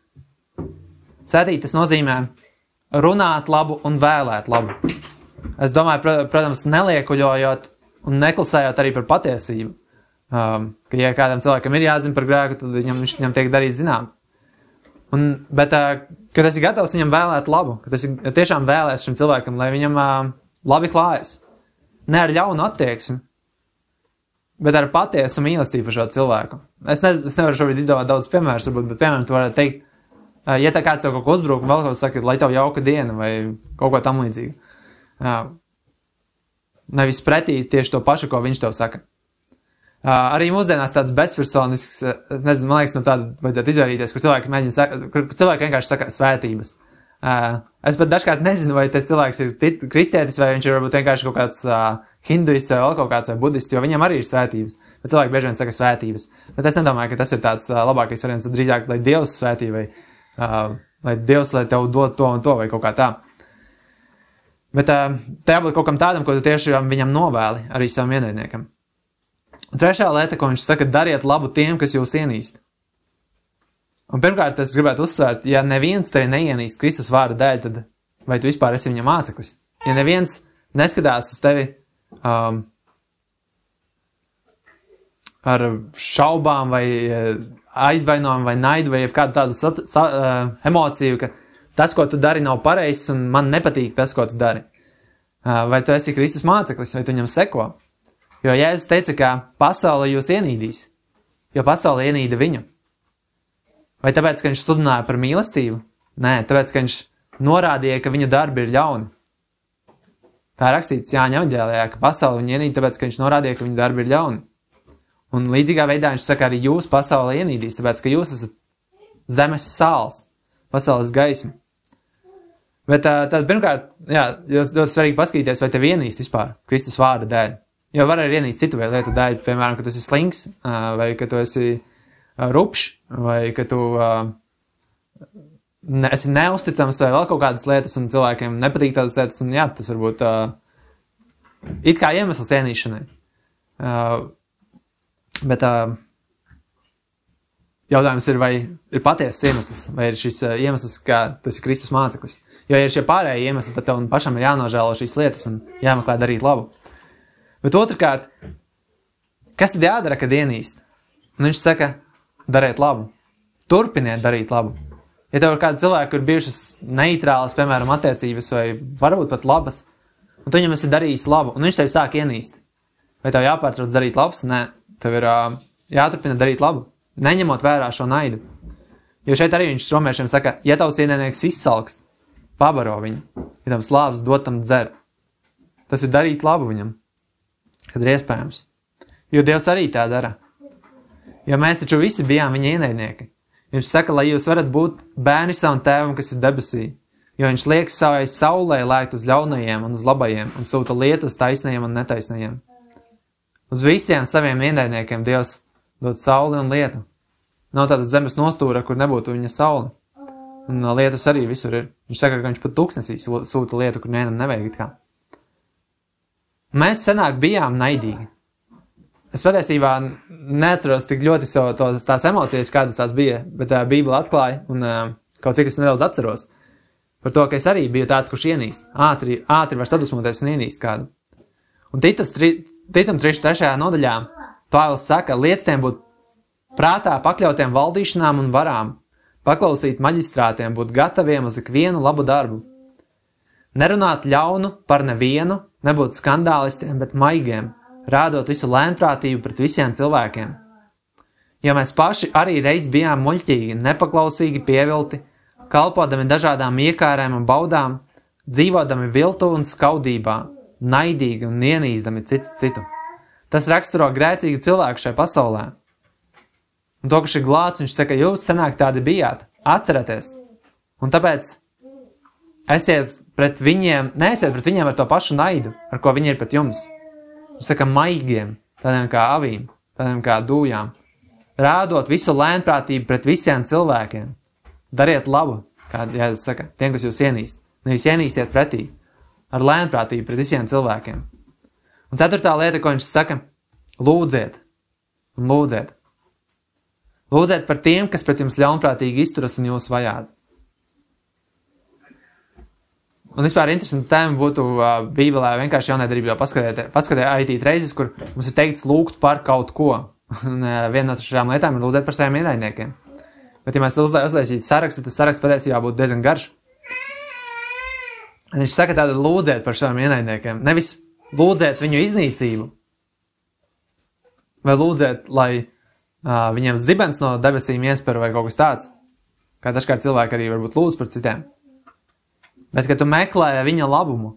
Svētīt, tas nozīmē runāt labu un vēlēt labu. Es domāju, protams, neliekuļojot un neklusējot arī par patiesību. Ka, ja kādam cilvēkam ir jāzina par grēku, tad viņam tiek darīt zinām. Bet, kad esi gatavs viņam vēlēt labu, kad esi tiešām vēlēs šim cilvēkam, lai viņam labi klājas. Ne ar ļaunu attieksmi, bet ar patiesu mīlestību par šo cilvēku. Es nevaru šobrīd izdomāt daudz piemērus, bet piemēram, tu varētu teikt, ja tā kāds tev kaut ko uzbruk, vēl kaut ko saka, lai tev jauka diena vai kaut ko tam līdzīgu. Nevis pretī tieši to pašu, ko viņš tev saka. Arī mūsdienās tāds bezpersonisks, nezinu, man liekas, no tāda vajadzētu izvairīties, kur cilvēki vienkārši saka svētības. Es pat dažkārt nezinu, vai tas cilvēks ir kristietis, vai viņš ir varbūt vienkārši kaut kāds hinduists vai vēl kaut kāds vai budists, jo viņam arī ir svētības. Bet cilvēki bieži vien saka svētības. Bet es nedomāju, ka tas ir tāds labākais variants, tad drīzāk, lai Dievs svētī vai lai Dievs, lai tev dod to un to vai kaut kā tā. Bet tā jābūt kaut kam tādam, ko tu tieši viņam novēli, arī savam ienaidniekam. Un trešā lieta, ko viņš saka, dariet labu tiem, kas jūs ienīst. Un pirmkārt, es gribētu uzsvērt, ja neviens tevi neienīst Kristus vārda dēļ, tad vai tu vispār esi viņa māceklis? Ja neviens neskatās uz tevi ar šaubām vai aizvainojumu vai naidu vai kādu tādu emociju, ka tas, ko tu dari, nav pareizs un man nepatīk tas, ko tu dari. Vai tu esi Kristus māceklis, vai tu viņam seko? Jo Jēzus teica, ka pasaule jūs ienīdīs, jo pasaule ienīda viņu. Vai tāpēc, ka viņš sludināja par mīlestību? Nē, tāpēc, ka viņš norādīja, ka viņa darbi ir ļauni. Tā ir rakstīts Jāņa evaņģēlijā, ka pasaule viņu ienīda, tāpēc, ka viņš norādīja, ka viņa darbi ir ļauni. Un līdzīgā veidā viņš saka, arī jūs pasaulē ienīdīs, tāpēc, ka jūs esat zemes sāls, pasaules gaisma. Bet tad pirmkārt, jā, ļoti svarīgi paskatīties, vai tev ienīst vispār Kristus vārda dēļ. Jo var arī ienīst citu lietu dēļ, piemēram, ka tu esi slings, vai ka tu esi rupšs, vai ka tu esi neusticams, vai vēl kaut kādas lietas, un cilvēkiem nepatīk tādas lietas, un jā, tas varbūt it kā iemesls ienīšanai. Bet jautājums ir, vai ir patiesas iemesls, vai ir šis iemesls, ka tu esi Kristus māceklis. Jo, ja ir šie pārējie iemesli, tad tev pašam ir jānožēlo šīs lietas un jāmeklē darīt labu. Bet otrkārt, kas tad jādara, kad ienīst? Un viņš saka, dariet labu. Turpiniet darīt labu. Ja tev ir kādi cilvēki, kur bijušas neitrālas, piemēram, attiecības vai varbūt pat labas, un tu viņam esi darījis labu, un viņš tevi sāk ienīst. Vai tev jāpārtrauc darīt labs? Nē, tev ir jāturpina darīt labu, neņemot vērā šo naidu. Jo šeit arī viņš romiešiem saka, ja tavs ienaidnieks izsalkst, pabaro viņu, ja tavs lāvs dod tam dzert. Tas ir darīt labu viņam, kad ir iespējams. Jo Dievs arī tā dara. Jo mēs taču visi bijām viņa ienaidnieki. Viņš saka, lai jūs varat būt bērni savam tēvam, kas ir debesī. Jo viņš liek savai saulē lēkt uz ļaunajiem un uz labajiem un sūta lietu uz taisnajiem un netaisnajiem. Uz visiem saviem ienaidniekiem Dievs dod sauli un lietu. Nav tāda zemes nostūra, kur nebūtu viņa saule. Un lietus arī visur ir. Viņš saka, ka viņš pat tūkstnesī sūta lietu, kur nevienam nevajag it kā. Mēs senāk bijām naidīgi. Es patiesībā neatceros tik ļoti tās emocijas, kādas tās bija, bet Bībele atklāja, un kaut cik es nedaudz atceros par to, ka es arī biju tāds, kurš ienīst. Ātri var sadusmoties un ienīst kādu. Un Titam 3. nodaļā Pāvils saka, liec tiem būt prātā pakļautiem valdīšanām un varām, paklausīt maģistrātiem, būt gataviem uz ikvienu labu darbu. Nerunāt ļaunu par nevienu, nebūt skandālistiem, bet maigiem, rādot visu lēnprātību pret visiem cilvēkiem. Jo mēs paši arī reiz bijām muļķīgi, nepaklausīgi, pievilti, kalpodami dažādām iekārēm un baudām, dzīvodami viltu un skaudībā, naidīgi un ienīzdami cits citu. Tas raksturo grēcīgu cilvēku šai pasaulē. Un to, kurš ir glāts, viņš saka, jūs senāk tādi bijāt, atcerieties, Un tāpēc neesiet pret viņiem ar to pašu naidu, ar ko viņi ir pret jums. Mēs sakam maigiem, tādiem kā avīm, tādiem kā dūjām. Rādot visu lēnprātību pret visiem cilvēkiem. Dariet labu, kā Jēzus saka, tiem, kas jūs ienīst. Nevis ienīstiet pretī, ar lēnprātību pret visiem cilvēkiem. Un 4. lieta, ko viņš saka, lūdziet un lūdziet. Lūdziet par tiem, kas pret jums ļaunprātīgi izturas un jūs vajādi. Un vispār interesanti tēma būtu Bībelē vienkārši jaunajā darbībā paskatīt aitīt reizes, kur mums ir teikts lūgt par kaut ko. Un viena no šām lietām ir lūdzēt par saviem ienaidniekiem. Bet, ja mēs uzlaisītu sarakstu, tad saraksts patiesībā būtu diezgan garš. Un viņš saka tāda lūdzēt par saviem ienaidniekiem. Nevis lūdzēt viņu iznīcību. Vai lūdzēt, lai viņiem zibens no debesīm iesper vai kaut kas tāds. Kā dažkārt cilvēki arī varbūt lūdz par citiem. Bet, kad tu meklē viņa labumu,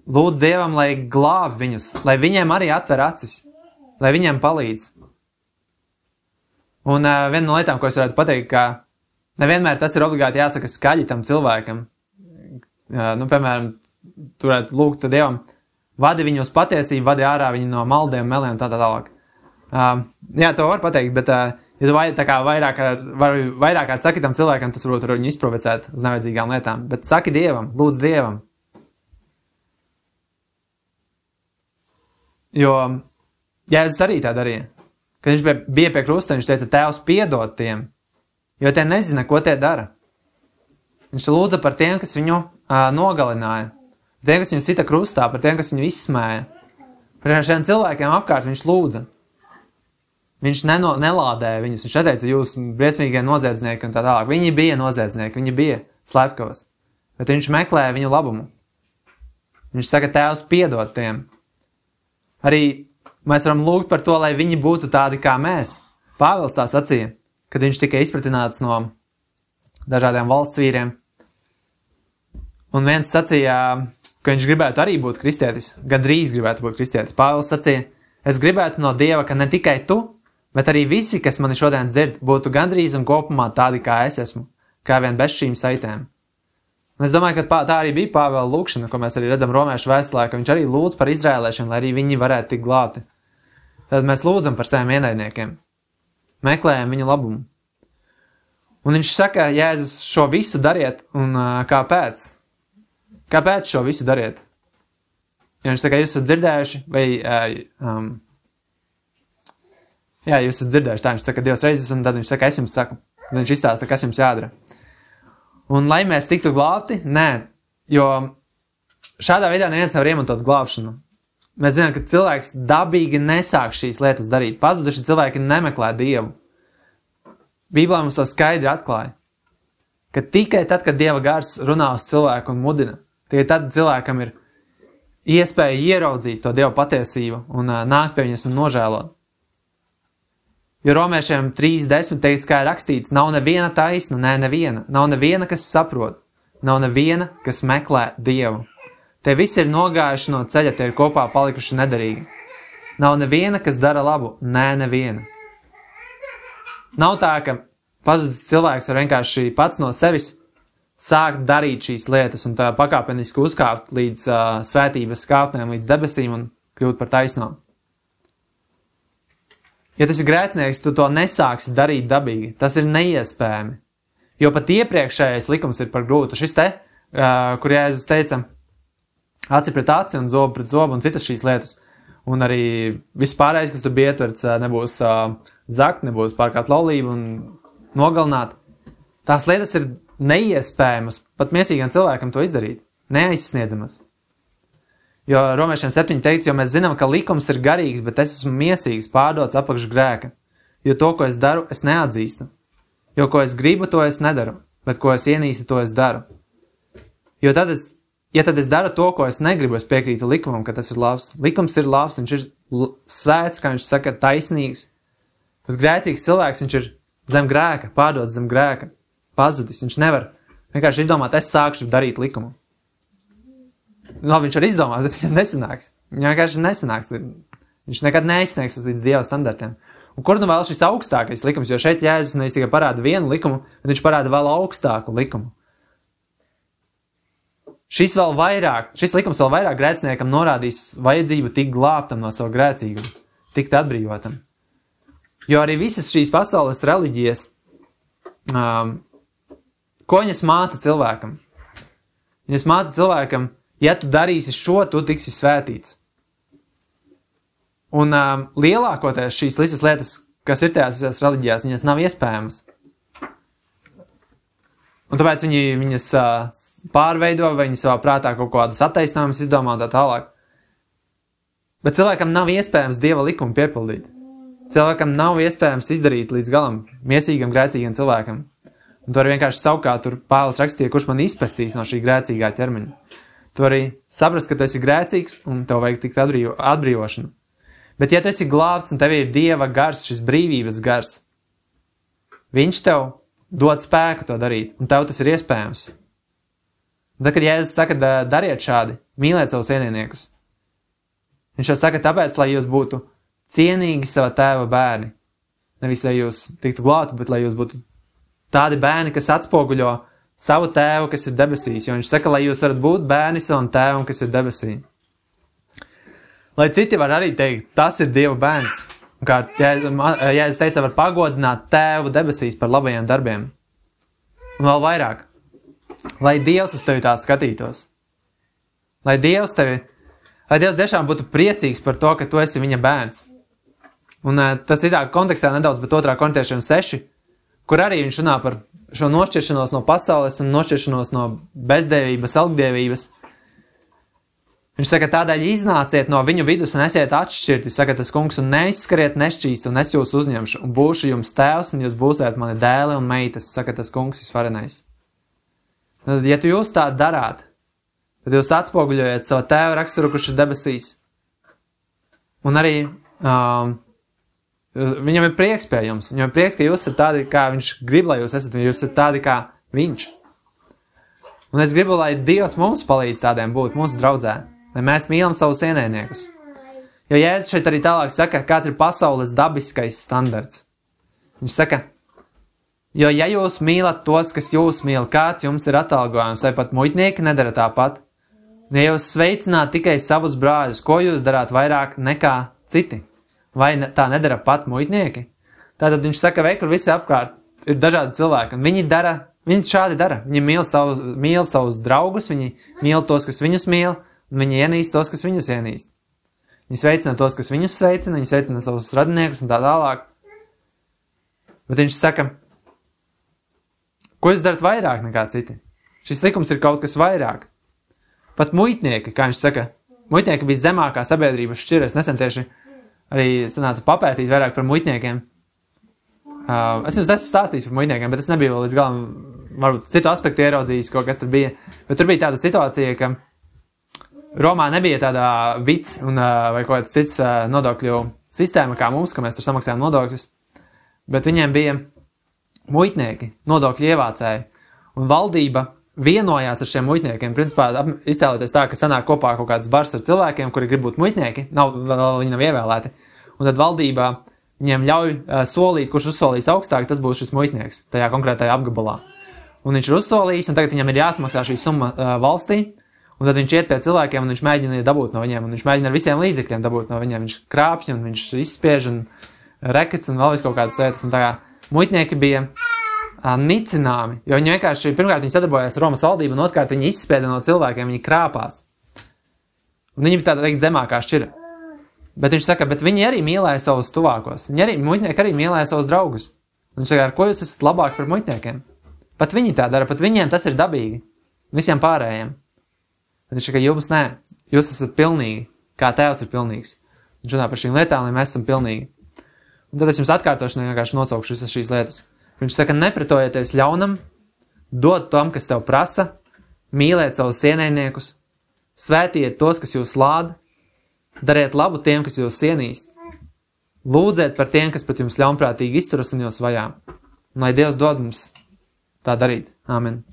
lūdz Dievam, lai glāb viņus, lai viņiem arī atver acis, lai viņiem palīdz. Un viena no lietām, ko es varētu pateikt, ka nevienmēr tas ir obligāti jāsaka skaļi tam cilvēkam. Piemēram, tu varētu lūgt Dievam, vadi viņu uz patiesību, vadi ārā viņu no maldiem, meliem, tā tālāk. Jā, to var pateikt, bet ja tu vairāk kārt saki tam cilvēkam, tas varbūt var viņu izprovocēt uz nevajadzīgām lietām. Bet saki Dievam, lūdz Dievam. Jo Jēzus arī tā darīja. Kad viņš bija pie krusta, viņš teica, Tēvs piedod tiem, jo tie nezina, ko tie dara. Viņš lūdza par tiem, kas viņu nogalināja, par tiem, kas viņu sita krustā, par tiem, kas viņu izsmēja. Par šiem cilvēkiem apkārt viņš lūdza. Viņš nelādēja viņus, viņš neteica, jūs briesmīgie noziedznieki un tā tālāk. Viņi bija noziedznieki, viņi bija slepkavas, bet viņš meklēja viņu labumu. Viņš saka, Tēvs piedod tiem. Arī mēs varam lūgt par to, lai viņi būtu tādi kā mēs. Pāvils tā sacīja, kad viņš tika izpratināts no dažādiem valsts vīriem. Un viens sacīja, ka viņš gribētu arī būt kristietis, gandrīz gribētu būt kristietis. Pāvils sacīja, es gribētu no Dieva, ka ne tikai tu, bet arī visi, kas mani šodien dzird, būtu gandrīz un kopumā tādi, kā es esmu, kā vien bez šīm saitēm. Un es domāju, ka tā arī bija Pāvela lūkšana, ko mēs arī redzam Romiešu vēstulē, ka viņš arī lūdz par izrēlēšanu, lai arī viņi varētu tikt glābti. Tad mēs lūdzam par saviem ienaidniekiem. Meklējam viņu labumu. Un viņš saka, Jēzus, šo visu dariet, un kāpēc? Kāpēc šo visu dariet? Ja viņš saka, jūs esat dzirdējuši, vai... Jā, jūs esat dzirdējuši, tā viņš saka Dievs reizes, un tad viņš saka, es jums saku. Tad viņš izstāsta, kas jums jādara. Un lai mēs tiktu glābti? Nē, jo šādā veidā neviens nevar iemantot glābšanu. Mēs zinām, ka cilvēks dabīgi nesāk šīs lietas darīt. Pazuduši cilvēki nemeklē Dievu. Bībelē mums to skaidri atklāja. Ka tikai tad, kad Dieva gars runā uz cilvēku un mudina, tikai tad cilvēkam ir iespēja ieraudzīt to Dieva patiesību un nākt pie viņas un nožēlot. Jo Romiešiem 3:10 teikts, kā ir rakstīts, nav neviena taisna, neviena. Nav neviena, kas saprot. Nav neviena, kas meklē Dievu. Tie visi ir nogājuši no ceļa, tie ir kopā palikuši nedarīgi. Nav neviena, kas dara labu. Neviena. Nav tā, ka pazudis cilvēks var vienkārši pats no sevis sākt darīt šīs lietas un tā pakāpeniski uzkāpt līdz svētības kāpnēm, līdz debesīm un kļūt par taisnām. Ja tas ir grēcinieks, tu to nesāksi darīt dabīgi. Tas ir neiespējami. Jo pat iepriekšējais likums ir par grūtu. Šis te, kur Jēzus teica, aci pret aci un zobu pret zobu un citas šīs lietas. Un arī viss pārējais, kas tur bija ietverts, nebūs zakt, nebūs pārkāpt laulību un nogalināt. Tās lietas ir neiespējamas, pat miesīgam cilvēkam to izdarīt. Neaizsniedzamas. Jo Romiešiem 7 teikts, jo mēs zinām, ka likums ir garīgs, bet es esmu miesīgs, pārdots apakš grēka. Jo to, ko es daru, es neatzīstu. Jo ko es gribu, to es nedaru, bet ko es ienīstu, to es daru. Jo tad es daru to, ko es negribu, es piekrītu likumam, ka tas ir labs. Likums ir labs, viņš ir svēts, kā viņš saka, taisnīgs. Bet grēcīgs cilvēks, viņš ir zem grēka, pārdots zem grēka, pazudis. Viņš nevar vienkārši izdomāt, es sākšu darīt likumu. Labi, viņš var izdomāt, bet viņam nesanāks. Viņam vienkārši nesanāks. Viņš nekad neizsniegs līdz Dieva standartiem. Un kur nu vēl šis augstākais likums? Jo šeit Jēzus nevis tikai parāda vienu likumu, bet viņš parāda vēl augstāku likumu. šis likums vēl vairāk grēciniekam norādīs vajadzību tikt glābtam no savu grēcīgumu, tikt atbrīvotam. Jo arī visas šīs pasaules reliģijas, ko viņas māca cilvēkam? Viņas māca cilvēkam, ja tu darīsi šo, tu tiksi svētīts. Un lielākoties šīs visas lietas, kas ir tajās reliģijās, viņas nav iespējamas. Un tāpēc viņas pārveido, vai viņi savā prātā kaut kādas attaisnojumus izdomā un tā tālāk. Bet cilvēkam nav iespējams Dieva likumu piepildīt. Cilvēkam nav iespējams izdarīt līdz galam miesīgam, grēcīgam cilvēkam. Un tu arī vienkārši savukārt tur Pāvils rakstīja, kurš man izpestīs no šī grēcīgā ķermeņa. Tu arī saprast, ka tu esi grēcīgs un tev vajag tikt atbrīvošanu. Bet ja tu esi glābts un tev ir Dieva gars, šis brīvības gars, viņš tev dod spēku to darīt, un tev tas ir iespējams. Un tad, kad Jēzus saka, dariet šādi, mīliet savus ienaidniekus, viņš jau saka tāpēc, lai jūs būtu cienīgi sava tēva bērni. Nevis, lai jūs tiktu glābti, bet lai jūs būtu tādi bērni, kas atspoguļo savu tēvu, kas ir debesīs, jo viņš saka, lai jūs varat būt bērni savam tēvam, kas ir debesī. Lai citi var arī teikt, tas ir Dieva bērns. Un kā Jēzus teica, var pagodināt tēvu debesīs par labajiem darbiem. Un vēl vairāk. Lai Dievs uz tevi tā skatītos. Lai Dievs tiešām būtu priecīgs par to, ka tu esi viņa bērns. Un tas ir tā kontekstā nedaudz, bet 2. Korintiešiem 6, kur arī viņš runā par šo nošķiršanos no pasaules un nošķiršanos no bezdievības, algdievības. Viņš saka, tādēļ iznāciet no viņu vidus un esiet atšķirti, saka tas kungs, un neizskariet nešķīst, un es jūs uzņemšu, un būšu jums tēvs, un jūs būsiet mani dēli un meitas, saka tas kungs visvarenais. Tad, ja tu jūs tā darāt, tad jūs atspoguļojat savu tēva raksturu, kurš ir debesīs. Un arī viņam ir prieks pie jums. Viņam ir prieks, ka jūs esat tādi, kā viņš grib, lai jūs esat tādi, kā viņš. Un es gribu, lai Dievs mums palīdz tādiem būt mūsu draudzē, lai mēs mīlam savus ienaidniekus. Jo Jēzus šeit arī tālāk saka, kāds ir pasaules dabiskais standarts. Viņš saka, jo ja jūs mīlat tos, kas jūs mīl, kāds jums ir atalgojums, vai pat muitnieki nedara tāpat, ja jūs sveicināt tikai savus brāļus, ko jūs darāt vairāk nekā citi? Vai tā nedara pat muitnieki? Tātad viņš saka, kur visi apkārt ir dažādi cilvēki, un viņi šādi dara. Viņi mīl savus draugus, viņi mīl tos, kas viņus mīl, un viņi ienīst tos, kas viņus ienīst. Viņi sveicina tos, kas viņus sveicina, viņi sveicina savus radiniekus un tā tālāk. Bet viņš saka, ko jūs darat vairāk nekā citi? Šis likums ir kaut kas vairāk. Pat muitnieki, kā viņš saka, muitnieki bija zemākā sabiedrības šķira. Es nesen tieši arī sanāca papētīt vairāk par muitniekiem. Es jums esmu stāstījis par muitniekiem, bet es nebiju līdz galam, varbūt citu aspektu ieraudzījis, kaut kas tur bija. Bet tur bija tāda situācija, ka Romā nebija tādā vids vai kaut kāds cits nodokļu sistēma kā mums, ka mēs tur samaksājām nodokļus, bet viņiem bija muitnieki, nodokļu ievācēji, un valdība vienojās ar šiem muitniekiem. Principā iztēloties tā, ka sanāk kopā kaut kāds bars ar cilvēkiem, kuri grib būt muitnieki, viņi nav ievēlēti, un tad valdībā viņiem ļauj solīt, kurš uzsolīs augstāk, tas būs šis muitnieks tajā konkrētajā apgabalā. Un viņš ir uzsolījis, un tagad viņam ir jāsamaksā šī summa valstī, un tad viņš iet pie cilvēkiem, un viņš mēģina dabūt no viņiem, un viņš mēģina ar visiem līdzekļiem dabūt no viņiem. Viņš krāpj, un viņš izspiež, un rekets, un vēl vis kaut kādas lietas. Un tā kā muitnieki bija nicināmi, jo viņi vienkārši, pirmkārt, viņi sadarbojās ar Romas valdību, un otrkārt, viņi izspieda no cilvēkiem, viņi krāpās. Un viņi bija tāda teikt zemākā šķira. Bet viņš saka, bet viņi arī mīlēja savus tuvākos. Muitnieki arī mīlēja savus draugus. Un viņš saka, ar ko jūs esat labāk par muitniekiem? Pat viņi tā dara, pat viņiem tas ir dabīgi. Visiem pārējiem. Tad viņš saka, jums nē, jūs esat pilnīgi, kā tēvs ir pilnīgs. Viņš runā par šīm lietām, lai mēs esam pilnīgi. Un tad es jums atkārtošanai vienkārši nosaukšu visas šīs lietas. Viņš saka, nepretojieties ļaunam, dod tam, kas tev prasa, mīliet savus ienaidniekus, svētiet tos, kas jūs lāda, dariet labu tiem, kas jūs ienīst, lūdziet par tiem, kas pret jums ļaunprātīgi izturas un jūs vajā. Un lai Dievs dod mums tā darīt. Āmen.